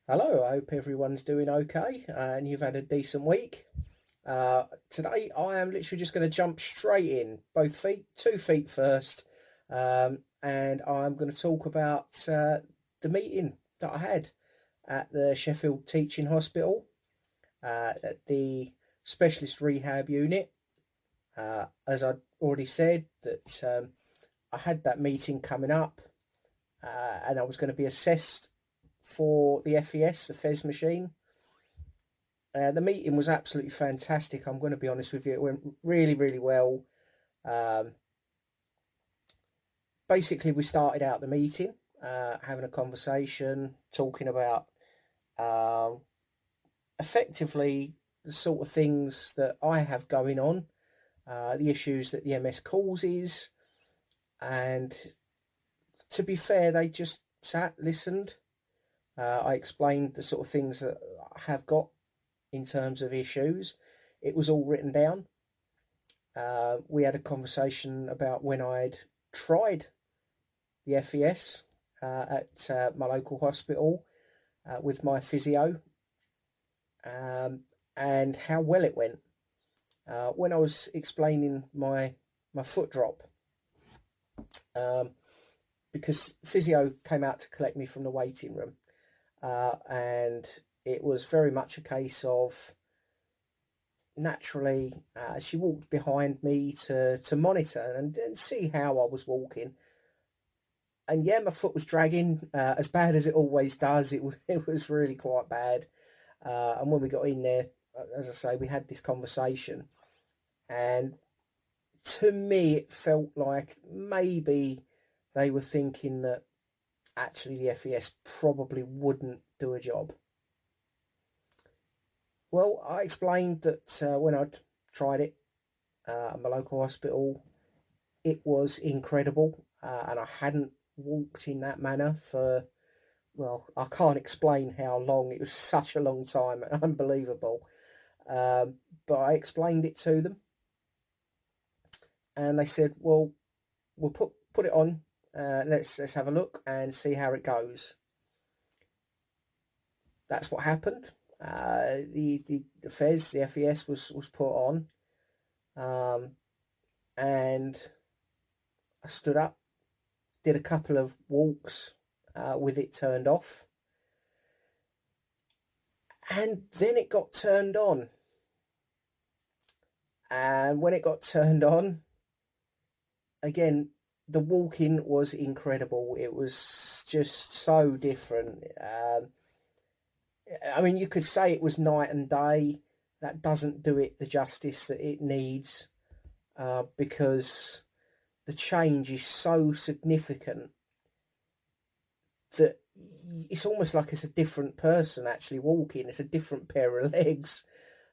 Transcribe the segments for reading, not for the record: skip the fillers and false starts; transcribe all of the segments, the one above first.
Hello, I hope everyone's doing okay and you've had a decent week. Today, I am literally just going to jump straight in, both feet, 2 feet first, and I'm going to talk about the meeting that I had at the Sheffield Teaching Hospital at the specialist rehab unit. As I already said, that I had that meeting coming up, and I was going to be assessed for the FES, the FES machine. The meeting was absolutely fantastic. I'm going to be honest with you. It went really, really well. Um, Basically, we started out the meeting having a conversation, talking about um, effectively the sort of things that I have going on, the issues that the MS causes. And to be fair, they just sat, listened. I explained the sort of things that I have got in terms of issues. It was all written down. We had a conversation about when I'd tried the FES at my local hospital with my physio, um, and how well it went. When I was explaining my foot drop, um, because physio came out to collect me from the waiting room, and it was very much a case of naturally she walked behind me to monitor and see how I was walking. And yeah, my foot was dragging as bad as it always does. It was really quite bad. And when we got in there, as I say, we had this conversation, and to me, it felt like maybe they were thinking that actually the FES probably wouldn't do a job. Well, I explained that when I'd tried it at my local hospital, it was incredible, and I hadn't walked in that manner for, well, I can't explain how long. It was such a long time, unbelievable. Um, but I explained it to them, and they said, "Well, we'll put it on. Let's have a look and see how it goes." That's what happened. The FES, the FES was put on, um, and I stood up, did a couple of walks with it turned off, and then it got turned on. And when it got turned on, again, the walking was incredible. It was just so different. I mean, you could say it was night and day. That doesn't do it the justice that it needs, because the change is so significant that it's almost like it's a different person actually walking. It's a different pair of legs,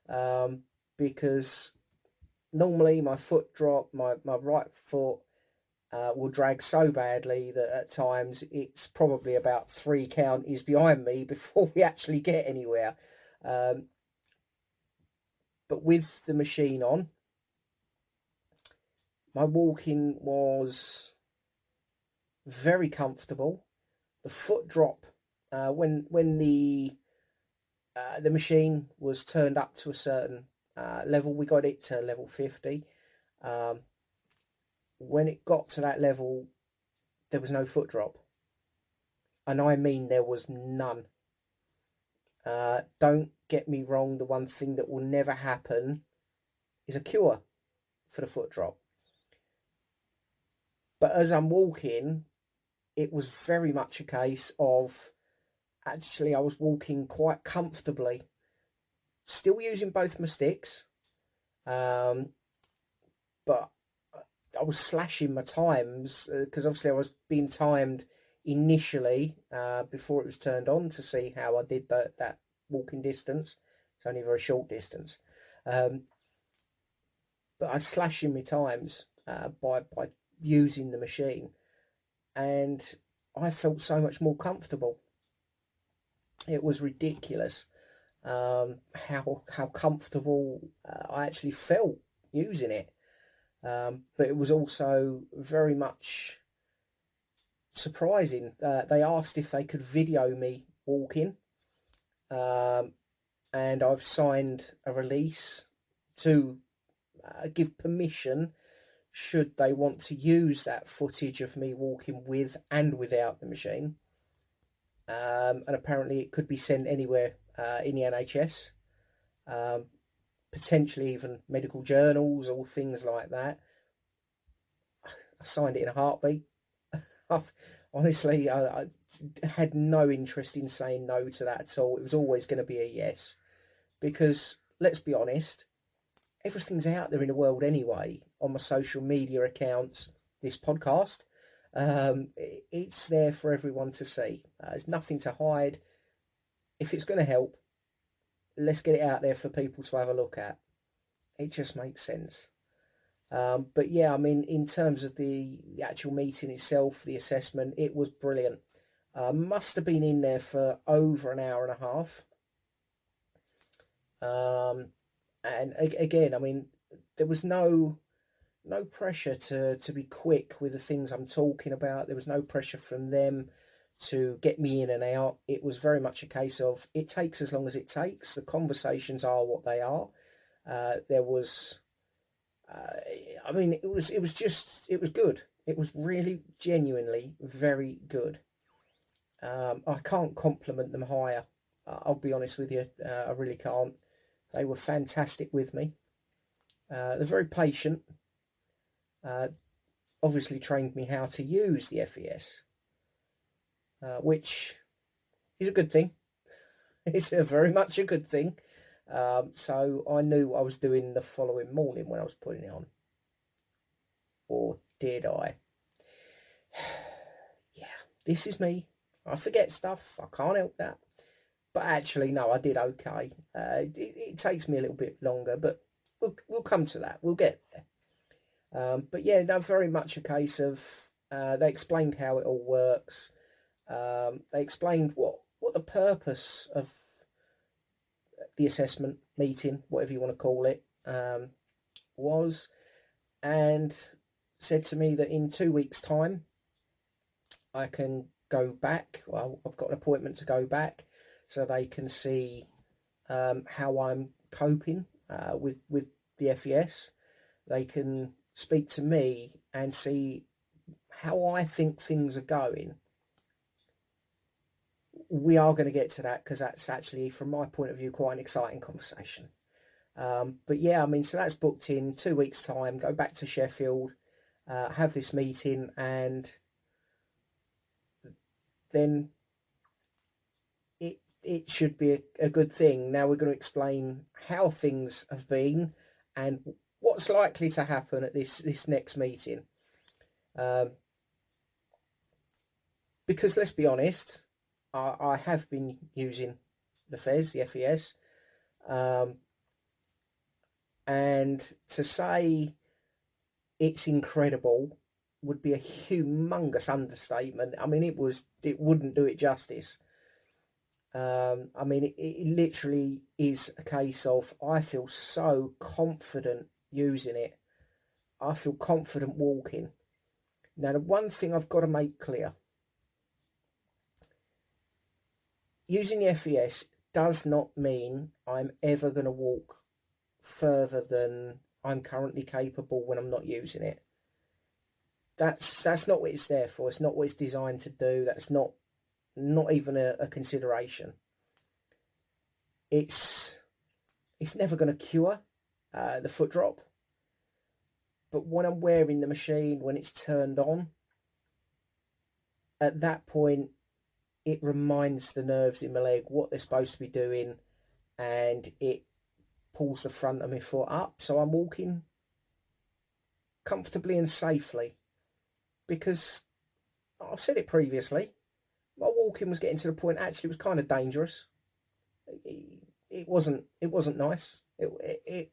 um, because normally my foot drop, my right foot will drag so badly that at times it's probably about 3 counties behind me before we actually get anywhere. Um, but with the machine on, my walking was very comfortable. The foot drop, when the machine was turned up to a certain level, we got it to level 50. Um, when it got to that level, there was no foot drop, and I mean there was none. Don't get me wrong, the one thing that will never happen is a cure for the foot drop. But as I'm walking, it was very much a case of actually I was walking quite comfortably, still using both my sticks, um, but I was slashing my times because obviously I was being timed initially before it was turned on to see how I did that walking distance. It's only a very short distance. Um, but I was slashing my times by using the machine, and I felt so much more comfortable. It was ridiculous how comfortable I actually felt using it. But it was also very much surprising. They asked if they could video me walking, um, and I've signed a release to give permission should they want to use that footage of me walking with and without the machine. And apparently it could be sent anywhere in the NHS, um, potentially even medical journals or things like that. I signed it in a heartbeat. I've, honestly, I had no interest in saying no to that at all. It was always going to be a yes, because let's be honest, everything's out there in the world anyway, on my social media accounts, this podcast. It's there for everyone to see. There's nothing to hide. If it's going to help, let's get it out there for people to have a look at. It just makes sense. But yeah, I mean, in terms of the actual meeting itself, the assessment, it was brilliant. Must have been in there for over an hour and a half. And again, I mean, there was no pressure to be quick with the things I'm talking about. There was no pressure from them to get me in and out. It was very much a case of it takes as long as it takes. The conversations are what they are. There was, I mean, it was good. It was really genuinely very good. I can't compliment them higher. I'll be honest with you. I really can't. They were fantastic with me. They're very patient. Uh, Obviously trained me how to use the FES, which is a good thing. It's a very much a good thing. So I knew what I was doing the following morning when I was putting it on. Or did I? Yeah, this is me. I forget stuff. I can't help that. But actually, no, I did okay. It takes me a little bit longer, but we'll come to that. We'll get there. But yeah, no, very much a case of they explained how it all works. They explained what the purpose of the assessment meeting, whatever you want to call it, was, and said to me that in 2 weeks' time I can go back. Well, I've got an appointment to go back, so they can see how I'm coping with the FES. They can speak to me and see how I think things are going. We are going to get to that because that's actually, from my point of view, quite an exciting conversation. But yeah, I mean, so that's booked in 2 weeks' time. Go back to Sheffield, have this meeting, and then it should be a good thing. Now we're going to explain how things have been and what's likely to happen at this next meeting. Because let's be honest, I have been using the FES, and to say it's incredible would be a humongous understatement. I mean, it wouldn't do it justice. I mean, it literally is a case of I feel so confident using it. I feel confident walking. Now, the one thing I've got to make clear, using the FES does not mean I'm ever going to walk further than I'm currently capable when I'm not using it. That's not what it's there for. It's not what it's designed to do. That's not even a consideration. It's never going to cure the foot drop. But when I'm wearing the machine, when it's turned on, at that point, it reminds the nerves in my leg what they're supposed to be doing, and it pulls the front of my foot up. So I'm walking comfortably and safely, because I've said it previously, my walking was getting to the point, actually, it was kind of dangerous. It wasn't nice. It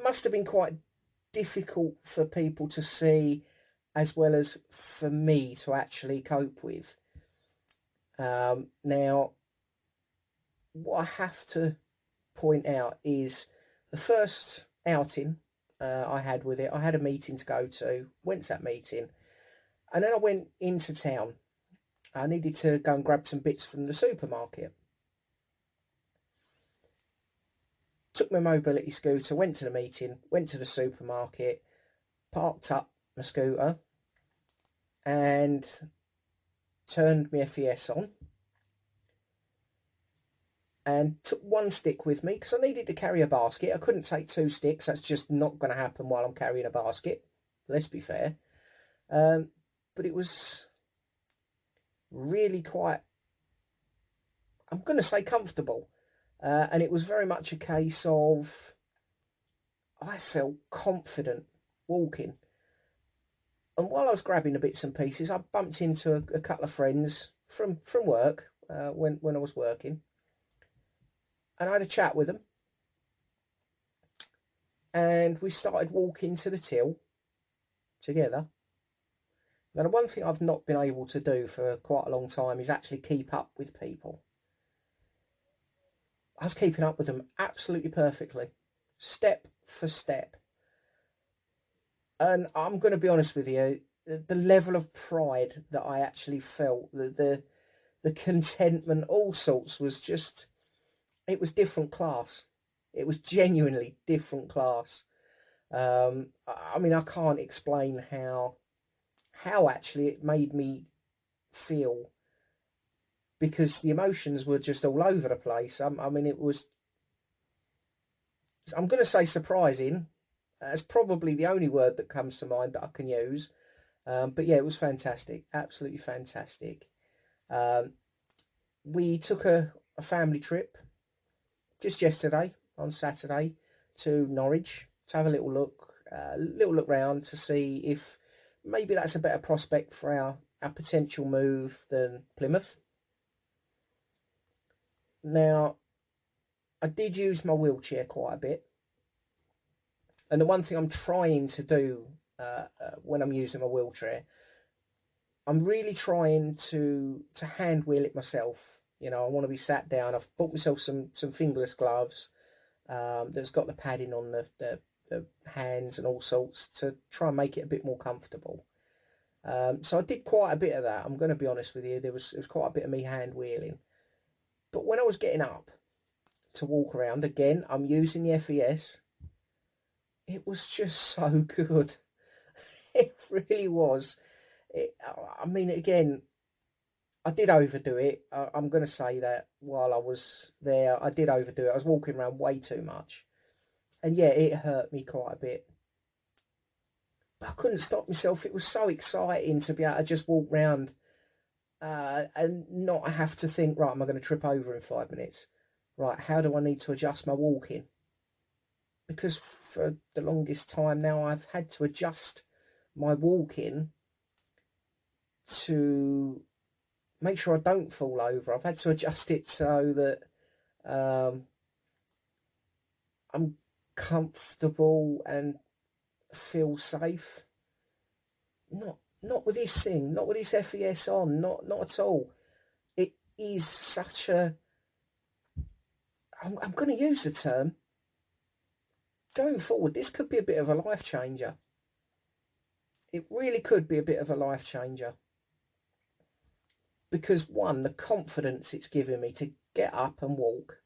must have been quite difficult for people to see, as well as for me to actually cope with. Now, what I have to point out is the first outing I had with it. I had a meeting to go to, went to that meeting, and then I went into town. I needed to go and grab some bits from the supermarket. took my mobility scooter, went to the meeting, went to the supermarket, parked up my scooter, and turned my FES on, and took one stick with me because I needed to carry a basket. I couldn't take two sticks. That's just not going to happen while I'm carrying a basket. Let's be fair. Um, but it was really quite, I'm going to say, comfortable. And it was very much a case of I felt confident walking. And while I was grabbing the bits and pieces, I bumped into a couple of friends from work when I was working, and I had a chat with them. And we started walking to the till together. Now, the one thing I've not been able to do for quite a long time is actually keep up with people. I was keeping up with them absolutely perfectly, step for step. And I'm going to be honest with you, the level of pride that I actually felt, the contentment, all sorts, was just, it was different class. It was genuinely different class. I mean, I can't explain how actually it made me feel, because the emotions were just all over the place. I mean, it was, I'm going to say surprising. That's probably the only word that comes to mind that I can use. But yeah, it was fantastic, absolutely fantastic. Um, we took a family trip just yesterday on Saturday to Norwich to have a little look round to see if maybe that's a better prospect for our potential move than Plymouth. Now, I did use my wheelchair quite a bit, and the one thing I'm trying to do when I'm using my wheelchair, I'm really trying to hand wheel it myself. You know, I want to be sat down. I've bought myself some fingerless gloves that's got the padding on the hands and all sorts to try and make it a bit more comfortable. So I did quite a bit of that. I'm going to be honest with you. There was quite a bit of me hand wheeling. But when I was getting up to walk around again, I'm using the FES. It was just so good. It really was. I mean, again, I did overdo it. I'm going to say that while I was there, I did overdo it. I was walking around way too much. And yeah, it hurt me quite a bit. But I couldn't stop myself. It was so exciting to be able to just walk round and not have to think, right, am I going to trip over in 5 minutes? Right, how do I need to adjust my walking? Because for the longest time now, I've had to adjust my walking to make sure I don't fall over. I've had to adjust it so that I'm comfortable and feel safe. Not with this thing, not with this FES on, not at all. It is such a. I'm going to use the term going forward. This could be a bit of a life changer. It really could be a bit of a life changer. Because one, the confidence it's given me to get up and walk.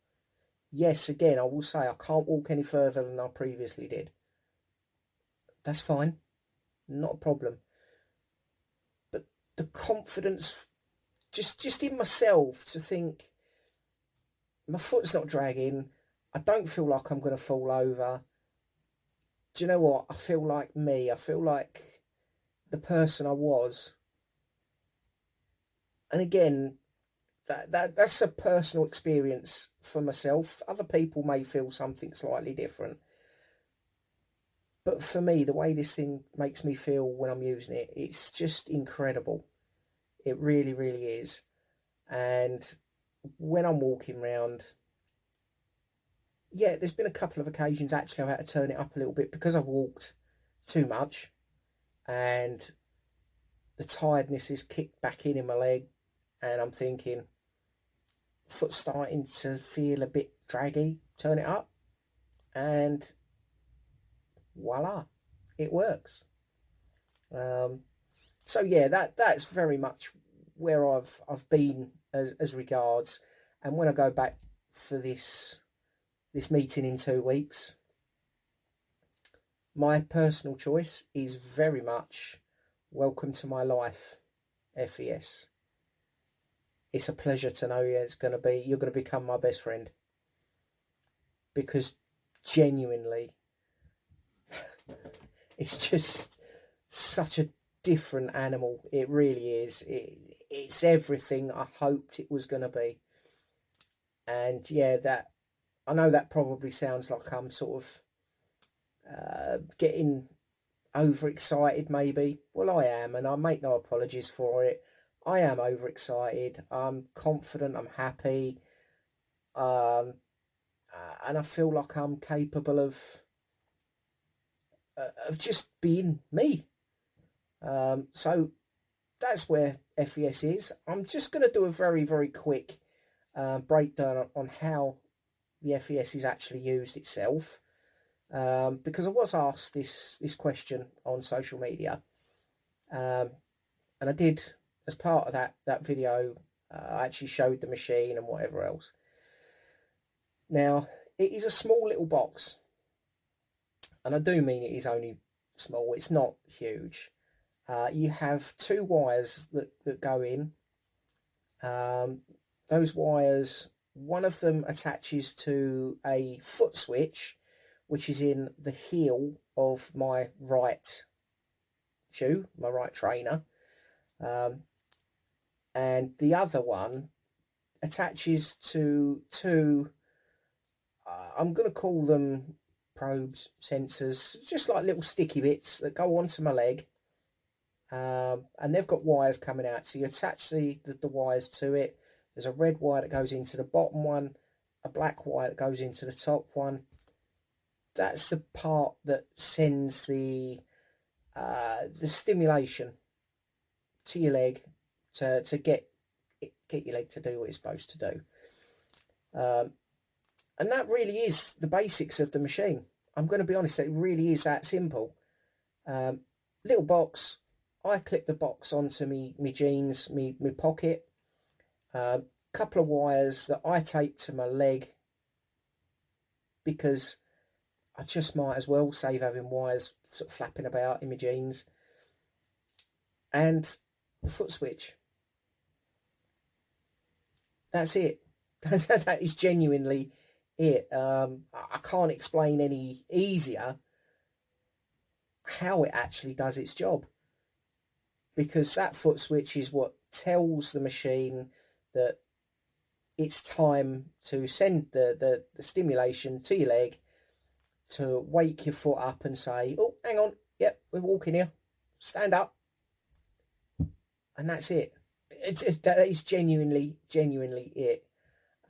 Yes, again, I will say I can't walk any further than I previously did. That's fine, not a problem. But the confidence, just in myself, to think my foot's not dragging. I don't feel like I'm going to fall over. Do you know what? I feel like me. I feel like the person I was. And again, that's a personal experience for myself. Other people may feel something slightly different. But for me, the way this thing makes me feel when I'm using it, it's just incredible. It really, really is. And when I'm walking around, yeah, there's been a couple of occasions actually I've had to turn it up a little bit because I've walked too much and the tiredness is kicked back in my leg, and I'm thinking, foot starting to feel a bit draggy, turn it up, and voila, it works. Um, so yeah, that's very much where I've been as regards. And when I go back for this this meeting in 2 weeks. My personal choice is very much welcome to my life, FES. It's a pleasure to know you're going to become my best friend, because genuinely, it's just such a different animal. It really is. It's everything I hoped it was going to be. And yeah, that I know that probably sounds like I'm sort of getting overexcited, maybe. Well, I am, and I make no apologies for it. I am overexcited. I'm confident. I'm happy, um, and I feel like I'm capable of just being me. So that's where FES is. I'm just going to do a very, very quick breakdown on how the FES is actually used itself, because I was asked this question on social media, um, and I did, as part of that video. I actually showed the machine and whatever else. Now, it is a small little box, and I do mean it is only small. It's not huge. You have two wires that go in. Um, those wires, one of them attaches to a foot switch, which is in the heel of my right shoe, my right trainer. Um, and the other one attaches to two, I'm going to call them probes, sensors, just like little sticky bits that go onto my leg. And they've got wires coming out. So you attach the wires to it. There's a red wire that goes into the bottom one, a black wire that goes into the top one. That's the part that sends the stimulation to your leg to get your leg to do what it's supposed to do. And that really is the basics of the machine. I'm going to be honest, it really is that simple. Um, Little box. I clip the box onto me jeans, me pocket. Couple of wires that I tape to my leg, because I just might as well save having wires sort of flapping about in my jeans. And the foot switch. That's it. That is genuinely it. I can't explain any easier how it actually does its job, because that foot switch is what tells the machine that it's time to send the stimulation to your leg to wake your foot up and say, oh, hang on, yep, we're walking here, stand up. And that's it. That is genuinely it.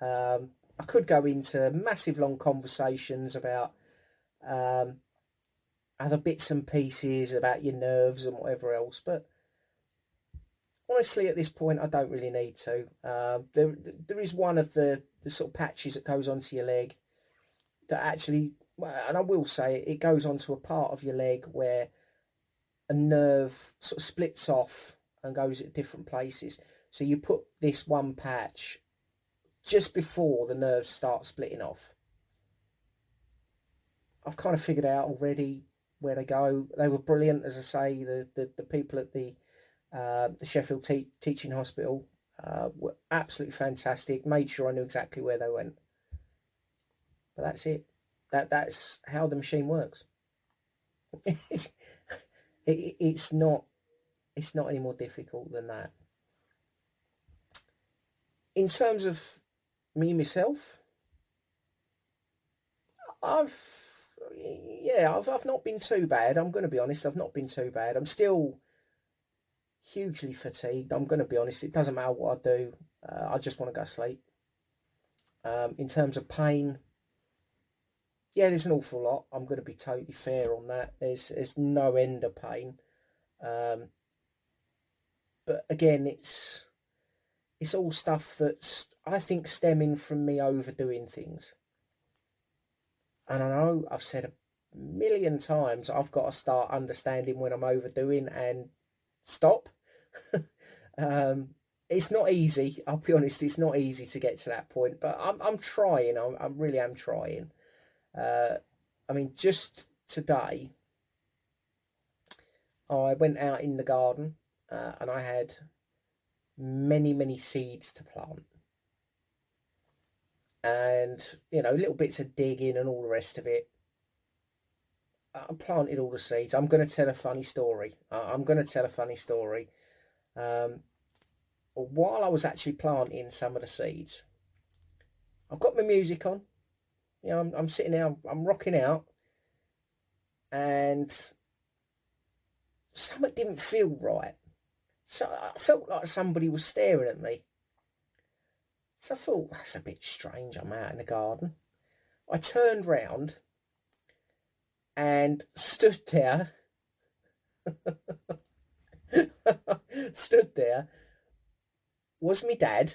I could go into massive long conversations about um, other bits and pieces about your nerves and whatever else, but honestly, at this point, I don't really need to. There is one of the sort of patches that goes onto your leg that actually, and I will say it goes onto a part of your leg where a nerve sort of splits off and goes at different places. So you put this one patch just before the nerves start splitting off. I've kind of figured out already where they go. They were brilliant, as I say. The people at the Sheffield Teaching Hospital were absolutely fantastic. Made sure I knew exactly where they went. But that's it. That's how the machine works. It's not any more difficult than that. In terms of me myself, I've not been too bad. I'm going to be honest. I've not been too bad. I'm still hugely fatigued. I'm going to be honest. It doesn't matter what I do. I just want to go sleep. In terms of pain, yeah, there's an awful lot. I'm going to be totally fair on that. There's no end of pain. Um, but again, it's all stuff that's, I think, stemming from me overdoing things. And I know I've said a million times I've got to start understanding when I'm overdoing and stop. um, It's not easy. I'll be honest. It's not easy to get to that point, but I'm trying. I really am trying. Uh, I mean, just today, I went out in the garden and I had many seeds to plant, and little bits of digging and all the rest of it. I planted all the seeds. I'm going to tell a funny story. I'm going to tell a funny story. Um, while I was actually planting some of the seeds, I've got my music on. I'm sitting there, I'm rocking out, and something didn't feel right. So I felt like somebody was staring at me. So I thought, that's a bit strange. I'm out in the garden. I turned round and stood there, stood there, was my dad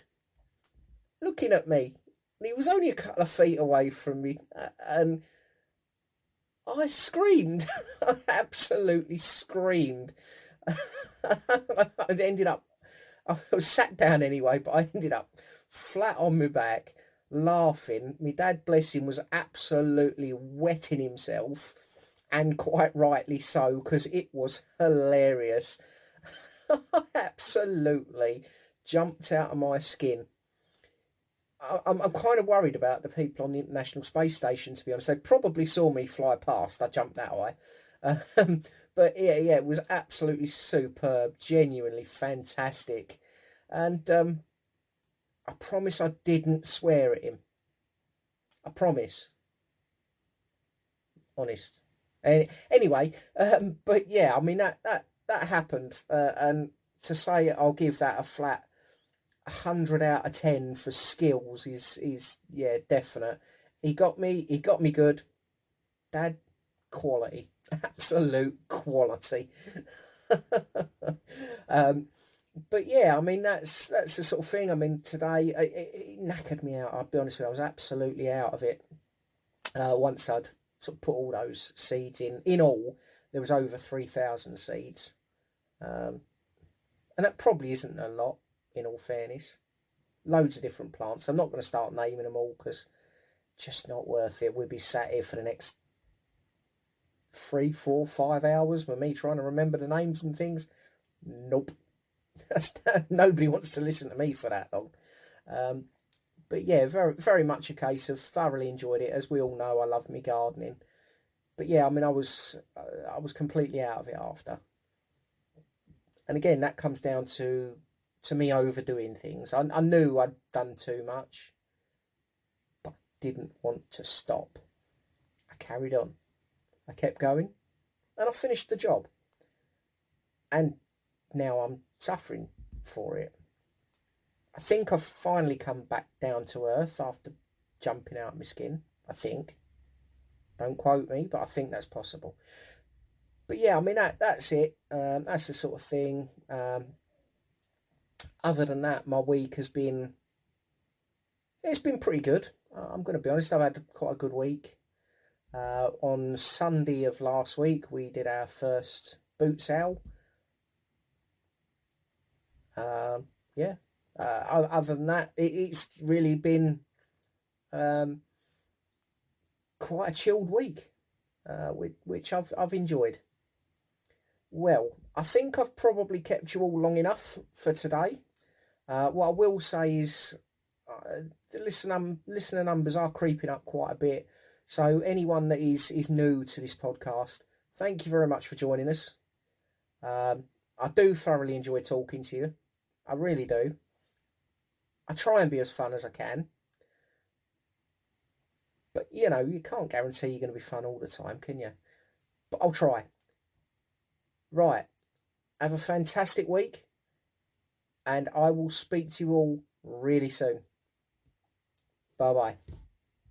looking at me. And he was only a couple of feet away from me. And I screamed. I absolutely screamed. I ended up, I was sat down anyway, but I ended up flat on my back, laughing. My dad, bless him, was absolutely wetting himself, and quite rightly so, because it was hilarious. I absolutely jumped out of my skin. I'm kind of worried about the people on the International Space Station, to be honest. They probably saw me fly past. I jumped that way. Um, but yeah, it was absolutely superb, genuinely fantastic. And I promise I didn't swear at him. I promise. Honest. Anyway, but yeah, I mean, that happened. And to say I'll give that a flat 100 out of 10 for skills is yeah, definite. He got me good. Dad, quality. Absolute quality. um, but yeah, I mean that's the sort of thing. I mean today it knackered me out. I'll be honest with you, I was absolutely out of it. Once I'd sort of put all those seeds in. In all, there was over 3,000 seeds, um, and that probably isn't a lot. In all fairness, loads of different plants. I'm not going to start naming them all because just not worth it. We'd be sat here for the next 3, 4, 5 hours with me trying to remember the names and things. Nope. Nobody wants to listen to me for that long. Um, but yeah, very much a case of thoroughly enjoyed it. As we all know, I love me gardening. But yeah, I mean, I was completely out of it after. And again, that comes down to me overdoing things. I knew I'd done too much, but didn't want to stop. I carried on. I kept going, and I finished the job. And now I'm suffering for it. I think I've finally come back down to earth after jumping out of my skin. I think. Don't quote me, but I think that's possible. But yeah, I mean that's it. That's the sort of thing. Other than that, my week has been it's been pretty good. I'm going to be honest. I've had quite a good week. On Sunday of last week, we did our first boot sale. Yeah. Other than that, it's really been um, quite a chilled week, which I've enjoyed. Well, I think I've probably kept you all long enough for today. What I will say is the listener numbers are creeping up quite a bit. So anyone that is new to this podcast, thank you very much for joining us. I do thoroughly enjoy talking to you. I really do. I try and be as fun as I can. But you can't guarantee you're going to be fun all the time, can you? But I'll try. Right. Have a fantastic week, and I will speak to you all really soon. Bye bye.